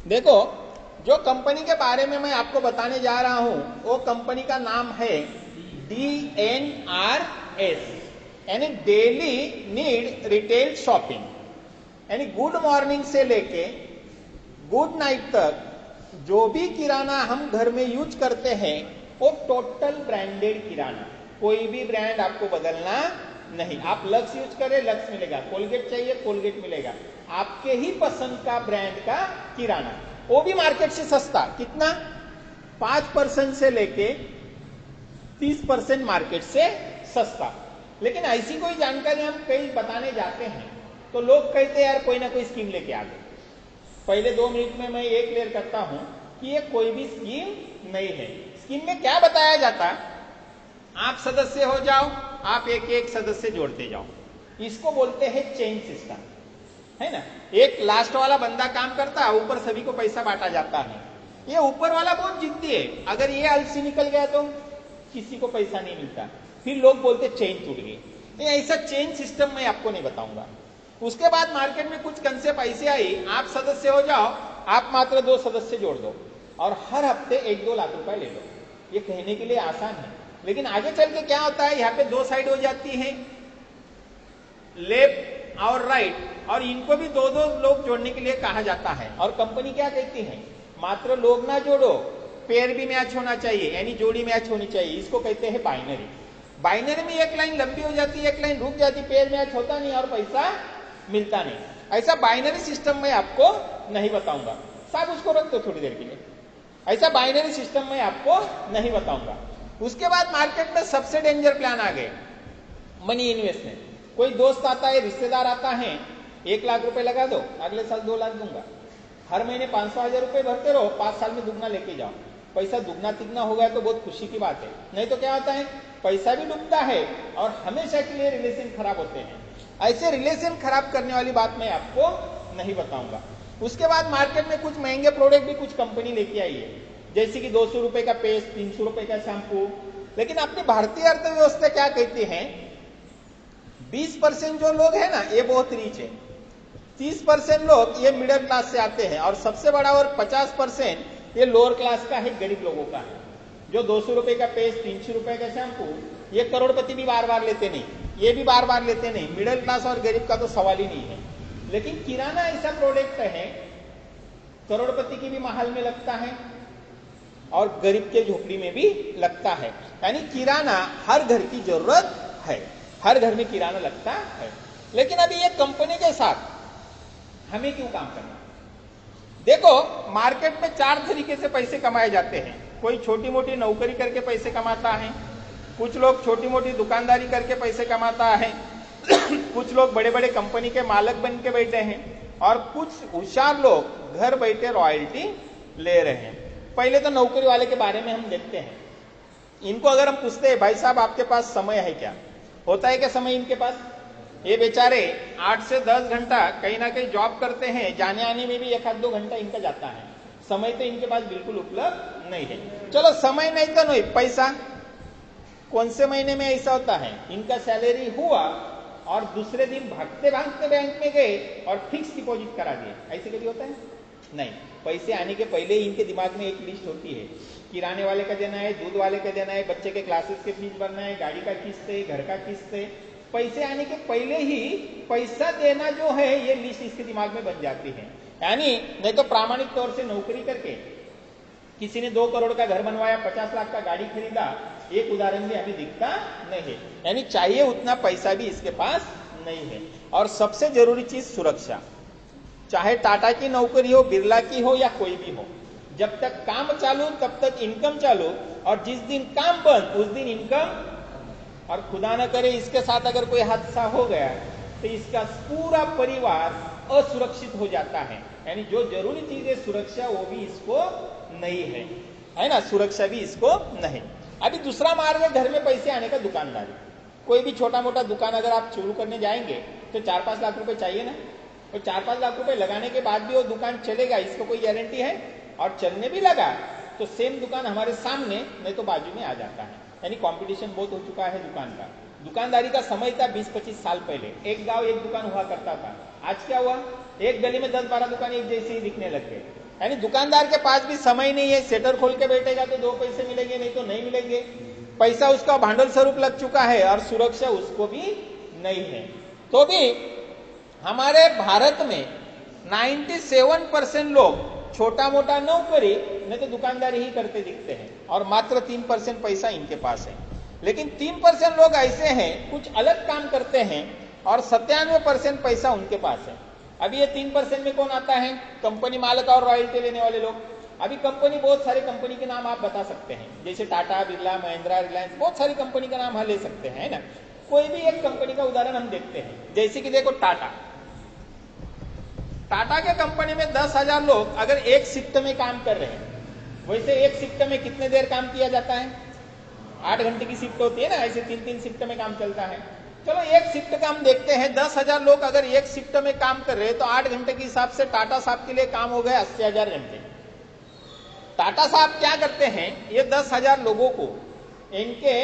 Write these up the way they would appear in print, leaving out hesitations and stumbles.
देखो, जो कंपनी के बारे में मैं आपको बताने जा रहा हूं वो कंपनी का नाम है DNRS, यानी डेली नीड रिटेल शॉपिंग। यानी गुड मॉर्निंग से लेके गुड नाइट तक जो भी किराना हम घर में यूज करते हैं वो टोटल ब्रांडेड किराना, कोई भी ब्रांड आपको बदलना नहीं। आप लक्स यूज करें, लक्स मिलेगा, कोलगेट चाहिए कोलगेट मिलेगा, आपके ही पसंद का ब्रांड का किराना, वो भी मार्केट से सस्ता। कितना? 5% से लेके 30% मार्केट से सस्ता। लेकिन ऐसी कोई जानकारी हम कहीं बताने जाते हैं तो लोग कहते हैं यार कोई ना कोई स्कीम लेके आ गए। पहले 2 मिनट में मैं ये क्लियर करता हूं कि ये कोई भी स्कीम नहीं है। स्कीम में क्या बताया जाता? आप सदस्य हो जाओ, आप एक एक सदस्य जोड़ते जाओ, इसको बोलते हैं चेन सिस्टम, है ना। एक लास्ट वाला बंदा काम करता है, ऊपर सभी को पैसा बांटा जाता है। ये ऊपर वाला बहुत जिद्दी है, अगर ये अलसी निकल गया तो किसी को पैसा नहीं मिलता, फिर लोग बोलते चेन टूट गई। ऐसा चेन सिस्टम मैं आपको नहीं बताऊंगा। उसके बाद मार्केट में कुछ कंसेप्ट ऐसे आई, आप सदस्य हो जाओ, आप मात्र 2 सदस्य जोड़ दो और हर हफ्ते 1-2 लाख रुपए ले लो। ये कहने के लिए आसान है, लेकिन आगे चल के क्या होता है, यहाँ पे 2 साइड हो जाती है, लेफ्ट और राइट, और इनको भी 2-2 लोग जोड़ने के लिए कहा जाता है। और कंपनी क्या कहती है, मात्र लोग ना जोड़ो, पेयर भी मैच होना चाहिए, यानी जोड़ी मैच होनी चाहिए। इसको कहते हैं बाइनरी। बाइनरी में एक लाइन लंबी हो जाती है, एक लाइन रुक जाती, पेयर मैच होता नहीं और पैसा मिलता नहीं। ऐसा बाइनरी सिस्टम मैं आपको नहीं बताऊंगा, साहब उसको रख दो थोड़ी देर के लिए। ऐसा बाइनरी सिस्टम मैं आपको नहीं बताऊंगा। उसके बाद मार्केट में सबसे डेंजर प्लान आ गए, मनी इन्वेस्टमेंट। कोई दोस्त आता है, रिश्तेदार आता है, 1 लाख रुपए लगा दो, अगले साल 2 लाख दूंगा, हर महीने 500,000 रुपए भरते रहो, 5 साल में दुगना लेके जाओ। पैसा दुगना तिगना हो गया तो बहुत खुशी की बात है, नहीं तो क्या होता है, पैसा भी डूबता है और हमेशा के लिए रिलेशन खराब होते हैं। ऐसे रिलेशन खराब करने वाली बात मैं आपको नहीं बताऊंगा। उसके बाद मार्केट में कुछ महंगे प्रोडक्ट भी कुछ कंपनी लेके आई है, जैसे कि 200 रुपए का पेस्ट, 300 रुपए का शैम्पू। लेकिन अपनी भारतीय अर्थव्यवस्था क्या कहती है, 20% जो लोग हैं ना ये बहुत रीच है, 30% लोग ये मिडिल क्लास से आते हैं, और सबसे बड़ा और 50% ये लोअर क्लास का है, गरीब लोगों का है। जो 200 रुपए का पेस्ट, 300 रुपए का शैम्पू, ये करोड़पति भी बार बार लेते नहीं, ये भी बार बार लेते नहीं, मिडिल क्लास और गरीब का तो सवाल ही नहीं है। लेकिन किराना ऐसा प्रोडक्ट है, करोड़पति की भी महल में लगता है और गरीब के झोपड़ी में भी लगता है। यानी किराना हर घर की जरूरत है, हर घर में किराना लगता है। लेकिन अभी ये कंपनी के साथ हमें क्यों काम करना? देखो, मार्केट में 4 तरीके से पैसे कमाए जाते हैं। कोई छोटी मोटी नौकरी करके पैसे कमाता है, कुछ लोग छोटी मोटी दुकानदारी करके पैसे कमाता है, कुछ लोग बड़े बड़े कंपनी के मालिक बन के बैठे हैं, और कुछ होशियार लोग घर बैठे रॉयल्टी ले रहे हैं। पहले तो नौकरी वाले के बारे में हम देखते हैं। इनको अगर हम पूछते हैं, भाई साहब आपके पास समय है क्या, होता है क्या समय इनके पास? ये बेचारे 8 से 10 घंटा कहीं ना कहीं जॉब करते हैं, जाने आने में भी 1-2 घंटा इनका जाता है। समय तो इनके पास बिल्कुल उपलब्ध नहीं है। चलो समय नहीं तो नहीं, पैसा कौन से महीने में ऐसा होता है, इनका सैलरी हुआ और दूसरे दिन भागते भागते बैंक में गए और फिक्स डिपॉजिट करा दिए, ऐसे कभी होता है? नहीं। पैसे आने के पहले ही इनके दिमाग में एक लिस्ट होती है, किराने वाले का देना है, दूध वाले का देना है, बच्चे के क्लासेस के फीस भरना है, गाड़ी का किस्त है, घर का किस्त है। पैसे आने के पहले ही पैसा देना जो है ये लिस्ट इसके दिमाग में बन जाती है। यानी नहीं तो प्रामाणिक तौर से नौकरी करके किसी ने 2 करोड़ का घर बनवाया, 50 लाख का गाड़ी खरीदा, एक उदाहरण भी हमें दिखता नहीं है। यानी चाहिए उतना पैसा भी इसके पास नहीं है। और सबसे जरूरी चीज सुरक्षा, चाहे टाटा की नौकरी हो, बिरला की हो या कोई भी हो, जब तक काम चालू तब तक इनकम चालू, और जिस दिन काम बंद उस दिन इनकम। और खुदा न करे इसके साथ अगर कोई हादसा हो गया तो इसका पूरा परिवार असुरक्षित हो जाता है। यानी जो जरूरी चीज है सुरक्षा, वो भी इसको नहीं है ना, सुरक्षा भी इसको नहीं। अभी दूसरा मार्ग है घर में पैसे आने का, दुकानदारी। कोई भी छोटा मोटा दुकान अगर आप शुरू करने जाएंगे तो 4-5 लाख रुपए चाहिए ना, और 4-5 लाख रुपए लगाने के बाद भी वो दुकान चलेगा, इसको कोई गारंटी है? और चलने भी लगा तो सेम दुकान हमारे सामने नहीं तो बाजू में आ जाता है। यानी कंपटीशन बहुत हो चुका है दुकान का। दुकानदारी का समय था 20-25 साल पहले, एक गांव एक दुकान हुआ करता था। आज क्या हुआ, एक गली में 10-12 दुकान एक जैसे ही दिखने लग गए। यानी दुकानदार के पास भी समय नहीं है, सेटर खोल के बैठेगा तो 2 पैसे मिलेंगे, नहीं तो नहीं मिलेंगे। पैसा उसका भांडवल स्वरूप लग चुका है और सुरक्षा उसको भी नहीं है। तो भी हमारे भारत में 97% लोग छोटा मोटा नौकरी नहीं तो दुकानदारी ही करते दिखते हैं और मात्र 3% पैसा इनके पास है। लेकिन 3% लोग ऐसे हैं कुछ अलग काम करते हैं और 97% पैसा उनके पास है। अभी ये 3% में कौन आता है? कंपनी मालिक और रॉयल्टी लेने वाले लोग। अभी कंपनी, बहुत सारी कंपनी के नाम आप बता सकते हैं, जैसे टाटा, बिरला, महिंद्रा, रिलायंस, बहुत सारी कंपनी का नाम हम ले सकते हैं, है ना। कोई भी एक कंपनी का उदाहरण हम देखते हैं, जैसे कि देखो टाटा के कंपनी में 10,000 लोग अगर एक शिफ्ट में काम कर रहे हैं, वैसे एक शिफ्ट में कितने देर काम किया जाता है? 8 घंटे की शिफ्ट होती है ना, ऐसे 3-3 शिफ्ट में काम चलता है। चलो एक शिफ्ट का हम देखते हैं, 10,000 लोग अगर एक शिफ्ट में काम कर रहे हैं तो 8 घंटे के हिसाब से टाटा साहब के लिए काम हो गए 80,000 घंटे। टाटा साहब क्या करते हैं, ये 10,000 लोगों को इनके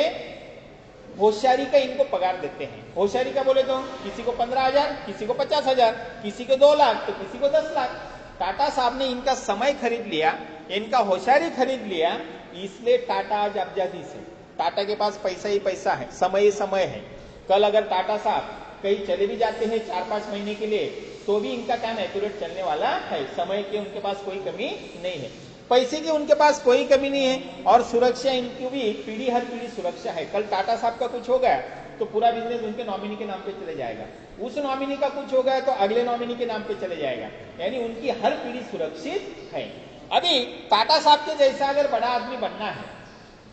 होशियारी का इनको पगार देते हैं। होशियारी का बोले तो किसी को 15,000, किसी को 50,000, किसी को 2 लाख तो किसी को 10 लाख। टाटा साहब ने इनका समय खरीद लिया, इनका होशियारी खरीद लिया, इसलिए टाटा आज अब्जादी से। टाटा के पास पैसा ही पैसा है, समय ही समय है। कल अगर टाटा साहब कहीं चले भी जाते हैं 4-5 महीने के लिए तो भी इनका काम एक्यूरेट चलने वाला है। समय की उनके पास कोई कमी नहीं है, पैसे की उनके पास कोई कमी नहीं है और सुरक्षा इनकी भी पीढ़ी हर पीढ़ी सुरक्षा है। कल टाटा साहब का कुछ हो गया तो पूरा बिजनेस उनके नॉमिनी के नाम पे चले जाएगा, उस नॉमिनी का कुछ हो गया तो अगले नॉमिनी के नाम पे चले जाएगा, यानी उनकी हर पीढ़ी सुरक्षित है। अभी टाटा साहब के जैसा अगर बड़ा आदमी बनना है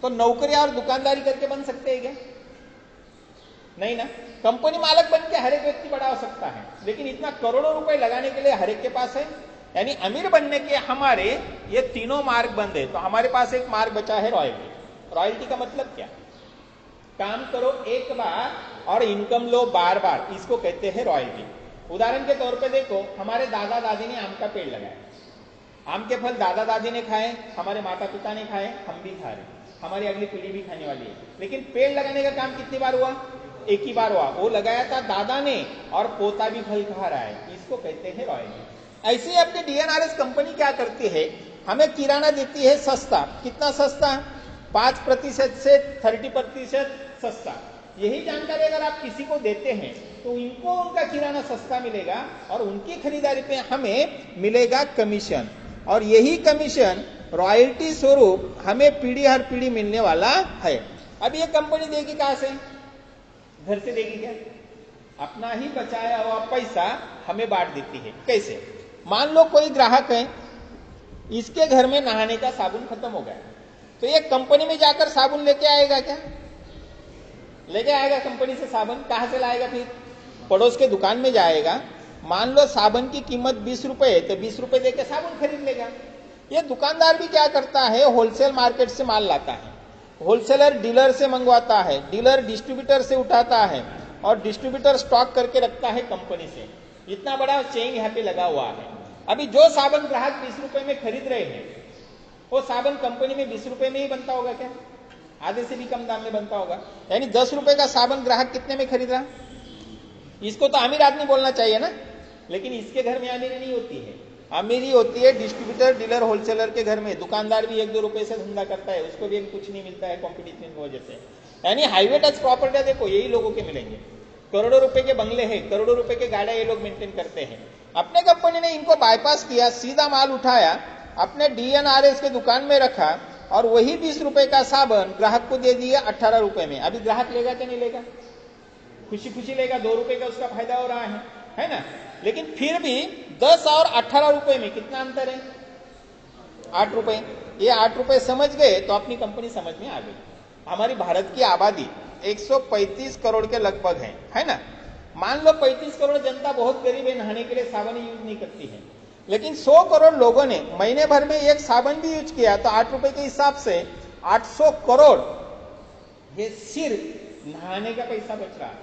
तो नौकरी और दुकानदारी करके बन सकते हैं क्या? नहीं ना। कंपनी मालिक बन के हर एक व्यक्ति बड़ा हो सकता है, लेकिन इतना करोड़ों रुपए लगाने के लिए हर एक के पास है। यानी अमीर बनने के हमारे ये तीनों मार्ग बंद है, तो हमारे पास एक मार्ग बचा है रॉयल्टी। रॉयल्टी का मतलब क्या? काम करो एक बार और इनकम लो बार बार, इसको कहते हैं रॉयल्टी। उदाहरण के तौर पे देखो, हमारे दादा दादी ने आम का पेड़ लगाया, आम के फल दादा दादी ने खाए, हमारे माता पिता ने खाए, हम भी खा रहे, हमारी अगली पीढ़ी भी खाने वाली है। लेकिन पेड़ लगाने का काम कितनी बार हुआ? एक ही बार हुआ, वो लगाया था दादा ने और पोता भी फल खा रहा है, इसको कहते हैं रॉयल्टी। ऐसे ही अपनी डीएनआरएस कंपनी क्या करती है, हमें किराना देती है सस्ता। कितना सस्ता? 5% से 30% सस्ता। यही जानकारी अगर आप किसी को देते हैं तो इनको उनका किराना सस्ता मिलेगा और उनकी खरीदारी पे हमें मिलेगा कमीशन, और यही कमीशन रॉयल्टी स्वरूप हमें पीढ़ी हर पीढ़ी मिलने वाला है। अब ये कंपनी देगी कहां से? घर से देगी क्या? अपना ही बचाया हुआ पैसा हमें बांट देती है। कैसे? मान लो कोई ग्राहक है, इसके घर में नहाने का साबुन खत्म हो गया, तो ये कंपनी में जाकर साबुन लेके आएगा क्या? लेके आएगा कंपनी से साबुन? कहां से लाएगा? फिर पड़ोस के दुकान में जाएगा, मान लो साबुन की कीमत 20 रुपए है तो 20 रुपए देकर साबुन खरीद लेगा। ये दुकानदार भी क्या करता है, होलसेल मार्केट से माल लाता है, होलसेलर डीलर से मंगवाता है, डीलर डिस्ट्रीब्यूटर से उठाता है और डिस्ट्रीब्यूटर स्टॉक करके रखता है कंपनी से। इतना बड़ा चेन यहाँ पे लगा हुआ है। अभी जो साबुन ग्राहक 20 रुपए में खरीद रहे हैं, वो साबुन कंपनी में 20 रुपए में ही बनता होगा क्या? आधे से भी कम दाम में बनता होगा। यानी 10 रुपए का साबुन ग्राहक कितने में खरीद रहा? इसको तो अमीर आदमी बोलना चाहिए ना, लेकिन इसके घर में अमीरी नहीं होती है। अमीरी होती है डिस्ट्रीब्यूटर, डीलर, होलसेलर के घर में। दुकानदार भी 1-2 रुपए से धंधा करता है, उसको भी कुछ नहीं मिलता है कॉम्पिटिशन की वजह से। यानी हाईवे टच प्रॉपर्टी देखो, यही लोगों के मिलेंगे। करोड़ों रुपए के बंगले हैं, करोड़ों रुपए के गाड़ियां ये लोग मेंटेन करते हैं। अपने कंपनी ने इनको बाईपास किया, सीधा माल उठाया, अपने डीएनआरएस के दुकान में रखा और वही 20 रुपए का साबुन ग्राहक को दे दिया 18 रुपए में। अभी ग्राहक लेगा क्या नहीं लेगा? खुशी खुशी लेगा, 2 रुपए का उसका फायदा हो रहा है ना। लेकिन फिर भी 10 और 18 रुपए में कितना अंतर है? 8 रुपए। ये 8 रुपए समझ गए तो अपनी कंपनी समझ में आ गई। हमारी भारत की आबादी 135 करोड़ के लगभग है ना। मान लो 35 करोड़ जनता बहुत गरीब है, नहाने के लिए साबुन यूज नहीं करती है, लेकिन 100 करोड़ लोगों ने महीने भर में एक साबुन भी यूज किया तो 8 रुपए के हिसाब से 800 करोड़ ये सिर्फ नहाने का पैसा बच रहा है,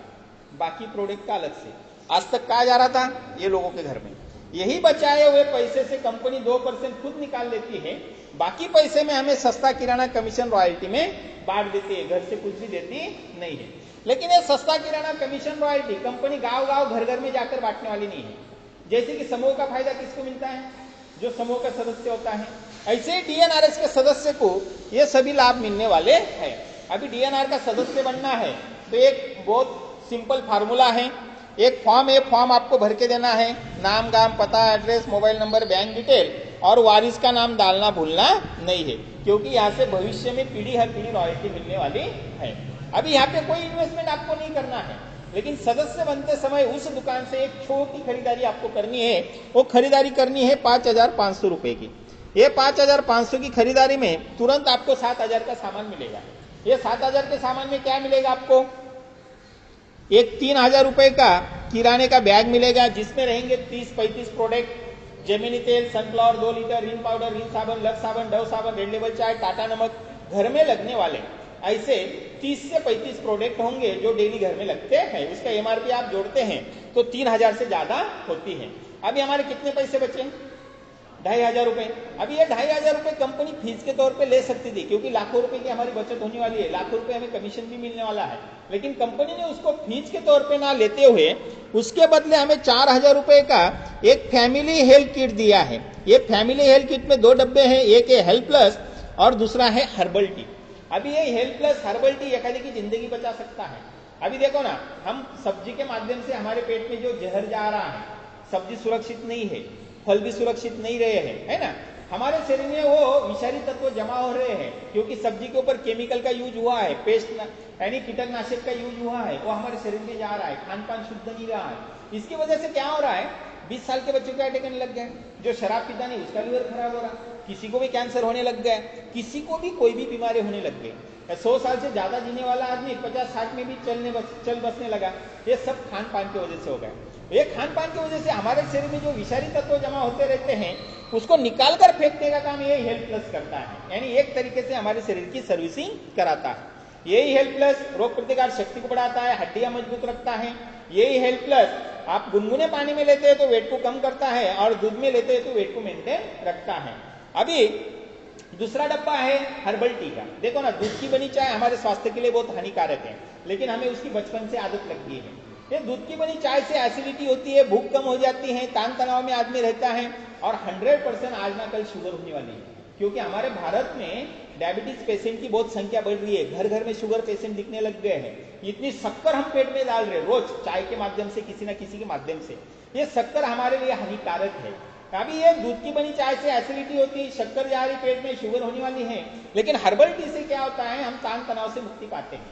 बाकी प्रोडक्ट का अलग से। आज तक कहा जा रहा था ये लोगों के घर में, यही बचाए हुए पैसे से कंपनी 2% खुद निकाल लेती है, बाकी पैसे में हमें सस्ता किराना कमीशन रॉयल्टी में बांट देती है, घर से कुछ भी देती नहीं है। लेकिन ये सस्ता किराना कमीशन रॉयल्टी कंपनी गांव गांव घर घर में जाकर बांटने वाली नहीं है। जैसे कि समूह का फायदा किसको मिलता है? जो समूह का सदस्य होता है। ऐसे ही डीएनआरएस के सदस्य को ये सभी लाभ मिलने वाले हैं। अभी डीएनआर का सदस्य बनना है तो एक बहुत सिंपल फार्मूला है, एक फॉर्म है, फॉर्म आपको भर के देना है, नाम गाम पता address mobile number bank detail और वारिस का नाम डालना भूलना नहीं है, क्योंकि यहाँ से भविष्य में पीढ़ी हर पीढ़ी रॉयल्टी मिलने वाली है। अभी यहाँ पे कोई इन्वेस्टमेंट आपको नहीं करना है, लेकिन सदस्य बनते समय उस दुकान से एक छोटी खरीदारी आपको करनी है। वो खरीदारी करनी है 5,500 रुपए की। ये 5,500 की खरीदारी में तुरंत आपको 7,000 का सामान मिलेगा। ये 7,000 के सामान में क्या मिलेगा आपको? एक 3,000 रुपए का किराने का बैग मिलेगा, जिसमें रहेंगे 30-35 प्रोडक्ट, जेमिनी तेल, सनफ्लावर 2 लीटर, रिन पाउडर, रिन साबुन, लक्स साबुन, डव साबुन, रेड लेबल चाय, टाटा नमक, घर में लगने वाले ऐसे 30 से 35 प्रोडक्ट होंगे जो डेली घर में लगते हैं। उसका एमआरपी आप जोड़ते हैं तो 3,000 से ज्यादा होती है। अभी हमारे कितने पैसे बचे? 2,500 रुपए। अभी ये 2,500 रुपए कंपनी फीस के तौर पे ले सकती थी, क्योंकि लाखों रुपए की हमारी बचत होने वाली है, लाखों रुपए हमें कमीशन भी मिलने वाला है। लेकिन कंपनी ने उसको फीस के तौर पे ना लेते हुए उसके बदले हमें 4,000 रुपए का एक फैमिली हेल्थ किट दिया है। ये फैमिली हेल्थ किट में 2 डब्बे हैं, एक है हेल्थ प्लस और दूसरा है हर्बल टी। अभी ये हेल्थ प्लस हर्बल टी एकादी की जिंदगी बचा सकता है। अभी देखो ना, हम सब्जी के माध्यम से हमारे पेट में जो जहर जा रहा है, सब्जी सुरक्षित नहीं है, फल भी सुरक्षित नहीं रहे हैं, है ना, हमारे शरीर में वो विषारी तत्व जमा हो रहे हैं, क्योंकि सब्जी के ऊपर केमिकल का यूज हुआ है, पेस्ट यानी कीटनाशक का यूज हुआ है, वो हमारे शरीर में जा रहा है, खान पान शुद्ध नहीं रहा है। इसकी वजह से क्या हो रहा है, 20 साल के बच्चों को अटैक लग गए, जो शराब पीता नहीं उसका लीवर खराब हो रहा, किसी को भी कैंसर होने लग गया, किसी को भी कोई भी बीमारी होने लग गई। 100 साल से ज्यादा जीने वाला आदमी 50-60 में भी चल बसने लगा। ये सब खान पान की वजह से हो गया। ये खान पान की वजह से हमारे शरीर में जो विषारी तत्व जमा होते रहते हैं उसको निकाल कर फेंकने का काम ये हेल्थ प्लस करता है, यानी एक तरीके से हमारे शरीर की सर्विसिंग कराता है। यही हेल्थ प्लस रोग प्रतिकार शक्ति को बढ़ाता है, हड्डियां मजबूत रखता है। यही हेल्थ प्लस आप गुनगुने पानी में लेते हैं तो वेट को कम करता है, और दूध में लेते हैं तो वेट को मेंटेन रखता है। अभी दूसरा डब्बा है हर्बल टी का। देखो ना, दूध की बनी चाय हमारे स्वास्थ्य के लिए बहुत हानिकारक है, लेकिन हमें उसकी बचपन से आदत लग गई है। ये दूध की बनी चाय से एसिडिटी होती है, भूख कम हो जाती है, तान तनाव में आदमी रहता है, और 100% आज ना कल शुगर होने वाली है, क्योंकि हमारे भारत में डायबिटीज पेशेंट की बहुत संख्या बढ़ रही है। घर घर में शुगर पेशेंट दिखने लग गए हैं। इतनी शक्कर हम पेट में डाल रहे हैं रोज चाय के माध्यम से, किसी न किसी के माध्यम से। ये शक्कर हमारे लिए हानिकारक है। अभी ये दूध की बनी चाय से एसिडिटी होती है, शक्कर जा रही पेट में, शुगर होने वाली है। लेकिन हर्बल टी से क्या होता है, हम तान तनाव से मुक्ति पाते हैं,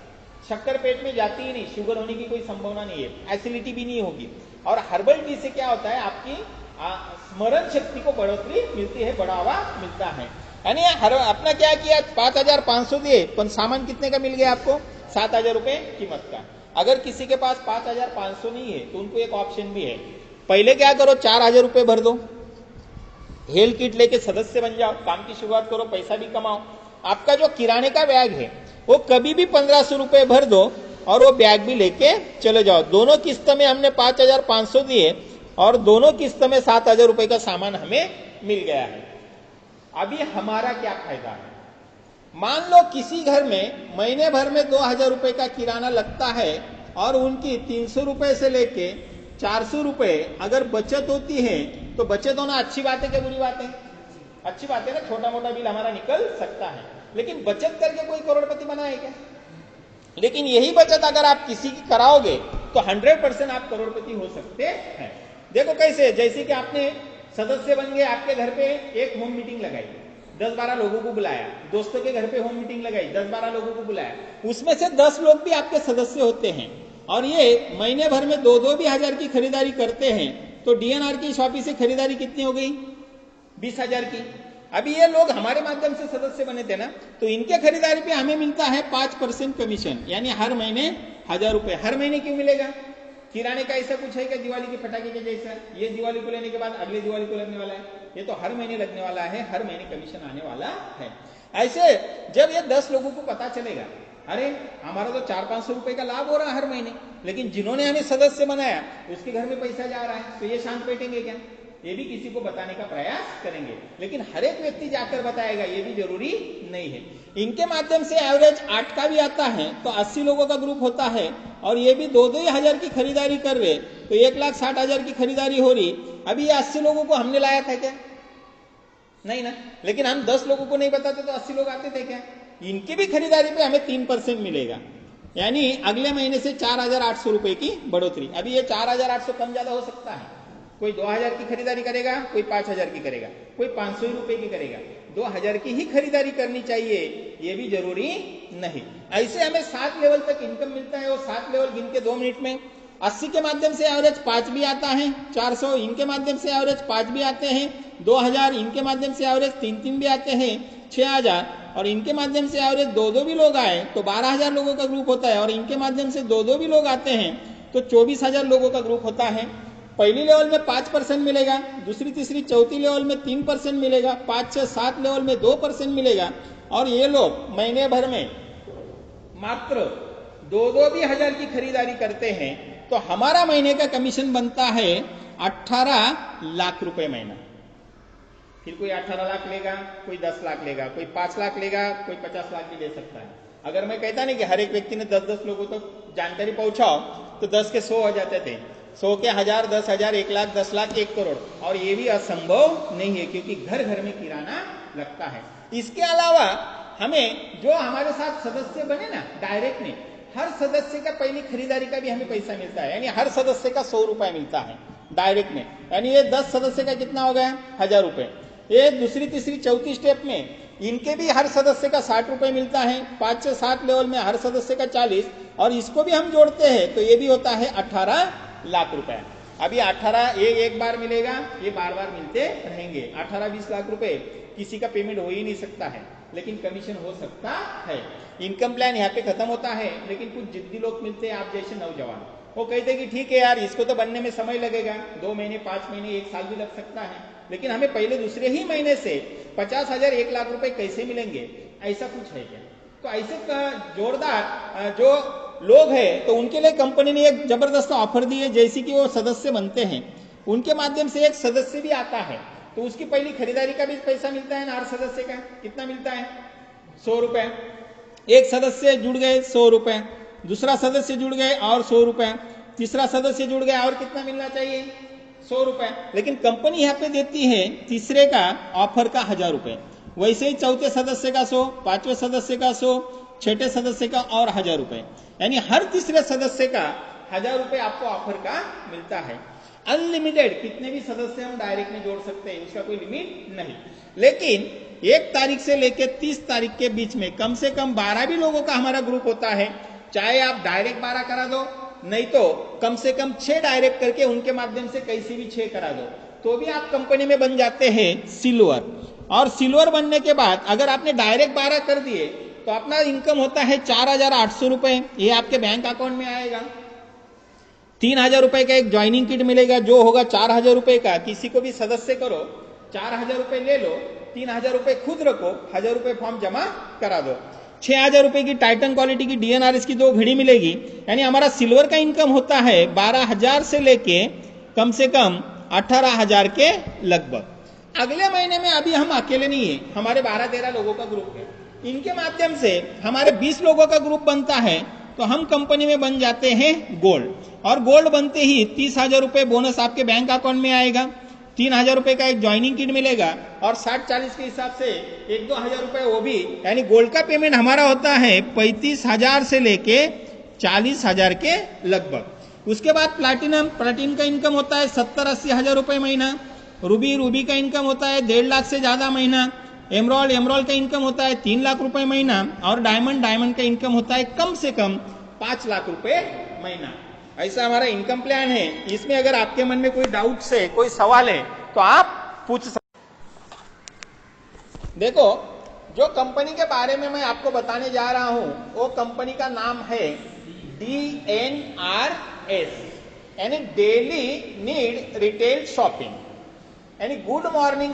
शक्कर पेट में जाती ही नहीं, शुगर होने की कोई संभावना नहीं है, एसिडिटी भी नहीं होगी। और हर्बल टी से क्या होता है, आपकी स्मरण शक्ति को बढ़ोतरी मिलती है, बढ़ावा मिलता है। यानी अपना क्या किया, 5,500 दिए, पर सामान कितने का मिल गया आपको? 7,000 रुपए कीमत का। अगर किसी के पास 5,500 नहीं है तो उनको एक ऑप्शन भी है, पहले क्या करो, 4,000 रुपए भर दो, हेल्थ किट लेके सदस्य बन जाओ, काम की शुरुआत करो, पैसा भी कमाओ। आपका जो किराने का बैग है वो कभी भी 1,500 रुपए भर दो और वो बैग भी लेके चले जाओ। दोनों किस्त में हमने 5,500 दिए और दोनों किस्त में 7,000 रुपए का सामान हमें मिल गया है। अभी हमारा क्या फायदा है? मान लो किसी घर में महीने भर में 2,000 रुपए का किराना लगता है और उनकी 300 रुपए से लेके 400 रुपए अगर बचत होती है, तो बचत होना अच्छी बात है क्या बुरी बात है? अच्छी बात है ना, छोटा मोटा बिल हमारा निकल सकता है। लेकिन बचत करके कोई करोड़पति बना है क्या? लेकिन यही बचत अगर आप किसी की कराओगे तो 100% आप करोड़पति हो सकते हैं। देखो कैसे, जैसे कि आपने सदस्य बन गए, आपके घर पे एक होम मीटिंग लगाई, 10-12 लोगों को बुलाया, दोस्तों के घर पे होम मीटिंग लगाई, 10-12 लोगों को बुलाया, उसमें से 10 लोग भी आपके सदस्य होते हैं और ये महीने भर में 2-2 भी हजार की खरीदारी करते हैं, तो डीएनआर की शॉपी से खरीदारी कितनी हो गई? 20,000 की। अभी ये लोग हमारे माध्यम से सदस्य बने थे ना, तो इनके खरीदारी पे हमें मिलता है 5% कमीशन, यानी हर महीने 1,000 रुपए। हर महीने क्यों मिलेगा? किराने का ऐसा कुछ है क्या दिवाली के पटाखे के जैसा, ये दिवाली को लेने के बाद अगले दिवाली को लगने वाला है? ये तो हर महीने लगने वाला है, हर महीने कमीशन आने वाला है। ऐसे जब ये 10 लोगों को पता चलेगा, अरे हमारा तो 400-500 रुपए का लाभ हो रहा है हर महीने, लेकिन जिन्होंने हमें सदस्य बनाया उसके घर में पैसा जा रहा है, तो ये शांत बैठेंगे क्या? ये भी किसी को बताने का प्रयास करेंगे, लेकिन हर एक व्यक्ति जाकर बताएगा ये भी जरूरी नहीं है। इनके माध्यम से एवरेज 8 का भी आता है तो 80 लोगों का ग्रुप होता है और ये भी 2-2 हजार की खरीदारी कर रहे, तो 1,60,000 की खरीदारी हो रही। अभी ये 80 लोगों को हमने लाया था क्या? नहीं ना, लेकिन हम 10 लोगों को नहीं बताते तो 80 लोग आते थे क्या? इनकी भी खरीदारी पे हमें 3% मिलेगा, यानी अगले महीने से 4,800 रुपए की बढ़ोतरी। अभी ये 4,800 कम ज्यादा हो सकता है, कोई 2,000 की खरीदारी करेगा, कोई 5,000 की करेगा, कोई 500 रुपए की करेगा, 2,000 की ही खरीदारी करनी चाहिए ये भी जरूरी नहीं। ऐसे हमें 7 लेवल तक इनकम मिलता है, और 7 लेवल गिन के 2 मिनट में 80 के माध्यम से एवरेज 5 भी आता है, 400 इनके माध्यम से एवरेज 5 भी आते हैं, 2,000 इनके माध्यम से एवरेज 3 भी आते हैं, 6,000 और इनके माध्यम से एवरेज 2 भी लोग आए तो 12,000 लोगों का ग्रुप होता है, और इनके माध्यम से 2 भी लोग आते हैं तो 24,000 लोगों का ग्रुप होता है। पहली लेवल में 5% मिलेगा, दूसरी तीसरी चौथी लेवल में 3% मिलेगा, 5, 6, 7 लेवल में 2% मिलेगा, और ये लोग महीने भर में मात्र 2 भी हजार की खरीदारी करते हैं तो हमारा महीने का कमीशन बनता है 18 लाख रुपए महीना। फिर कोई 18 लाख लेगा, कोई 10 लाख लेगा, कोई 5 लाख लेगा, कोई 50 लाख भी ले सकता है। अगर मैं कहता नहीं कि हर एक व्यक्ति ने 10-10 लोगों तक जानकारी पहुंचाओ तो 10 के 100 हो जाते थे, 100 के 1000, 10,000, 1 लाख, 10 लाख, 1 करोड़, और ये भी असंभव नहीं है क्योंकि घर घर में किराना लगता है। इसके अलावा हमें जो हमारे साथ सदस्य बने ना डायरेक्ट में, हर सदस्य का पहली खरीदारी का भी हमें पैसा मिलता है, यानी हर सदस्य का 100 रुपए मिलता है डायरेक्ट में, यानी ये 10 सदस्य का कितना हो गया? 1,000 रुपए। ये दूसरी तीसरी चौथी स्टेप में इनके भी हर सदस्य का 60 रुपए मिलता है, 5 से 7 लेवल में हर सदस्य का 40, और इसको भी हम जोड़ते हैं तो ये भी होता है 18 लाख रुपए। अभी 18 एक बार मिलेगा, ये बार बार मिलते रहेंगे। 18-20 लाख रुपए किसी का पेमेंट हो ही नहीं सकता है, लेकिन कमीशन हो सकता है। इनकम प्लान यहाँ पे खत्म होता है, लेकिन कुछ जिद्दी लोग मिलते हैं आप जैसे नौजवान, वो कहते हैं कि ठीक है यार इसको तो बनने में समय लगेगा, 2 महीने, 5 महीने, 1 साल भी लग सकता है, लेकिन हमें पहले दूसरे ही महीने से 50,000, 1 लाख रुपए कैसे मिलेंगे, ऐसा कुछ है क्या? तो ऐसे जोरदार जो लोग हैं तो उनके लिए कंपनी ने एक जबरदस्त ऑफर दी है, जैसे कि वो सदस्य बनते हैं उनके माध्यम से एक सदस्य भी आता है तो उसकी पहली खरीदारी का भी पैसा मिलता है ना, हर सदस्य का कितना मिलता है? 100 रुपए। एक सदस्य जुड़ गए 100 रुपए, दूसरा सदस्य जुड़ गए और 100 रुपए, तीसरा सदस्य जुड़ गया और कितना मिलना चाहिए? 100 रुपए। लेकिन कंपनी यहाँ पे देती है तीसरे का ऑफर का 1,000 रुपए, वैसे ही चौथे सदस्य का 100, पांचवें सदस्य का 100, छठे सदस्य का और 1,000 रुपए, यानी हर तीसरे सदस्य का 1,000 रुपए आपको ऑफर का मिलता है। अनलिमिटेड कितने भी सदस्य हम डायरेक्ट में जोड़ सकते हैं, उसका कोई लिमिट नहीं, लेकिन 1 तारीख से लेकर 30 तारीख के बीच में कम से कम 12 भी लोगों का हमारा ग्रुप होता है। चाहे आप डायरेक्ट 12 करा दो, नहीं तो कम से कम 6 डायरेक्ट करके उनके माध्यम से कैसी भी 6 करा दो, तो भी आप कंपनी में बन जाते हैं सिल्वर। और सिल्वर बनने के बाद अगर आपने डायरेक्ट 12 कर दिए तो अपना इनकम होता है 4,800 रुपए, ये आपके बैंक अकाउंट में आएगा। 3,000 रुपए का एक ज्वाइनिंग किट मिलेगा जो होगा 4,000 रुपए का। किसी को भी सदस्य करो, 4,000 रुपए ले लो, 3,000 रुपए खुद रखो, 1,000 रुपए फॉर्म जमा करा दो। 6,000 रुपए की टाइटन क्वालिटी की DNRS की 2 घड़ी मिलेगी, यानी हमारा सिल्वर का इनकम होता है 12,000 से लेके कम से कम 18,000 के लगभग। अगले महीने में अभी हम अकेले नहीं है, हमारे 12-13 लोगों का ग्रुप है, इनके माध्यम से हमारे 20 लोगों का ग्रुप बनता है तो हम कंपनी में बन जाते हैं गोल्ड। और गोल्ड बनते ही 30,000 रुपए बोनस आपके बैंक अकाउंट में आएगा, 3,000 रुपए का एक ज्वाइनिंग किट मिलेगा, और 60-40 के हिसाब से 1-2 हजार रुपए वो भी, यानी गोल्ड का पेमेंट हमारा होता है 35,000 से लेके 40,000 के लगभग। उसके बाद प्लाटिनम का इनकम होता है 70-80 हजार रुपए महीना, रूबी का इनकम होता है 1.5 लाख से ज्यादा महीना, एमरॉल्ड का इनकम होता है 3 लाख रुपए महीना, और डायमंड का इनकम होता है कम से कम 5 लाख रुपए महीना। ऐसा हमारा इनकम प्लान है। इसमें अगर आपके मन में कोई डाउट है, कोई सवाल है तो आप पूछ सकते। देखो, जो कंपनी के बारे में मैं आपको बताने जा रहा हूं वो कंपनी का नाम है DNRS, यानी डेली नीड रिटेल शॉपिंग, यानी गुड मॉर्निंग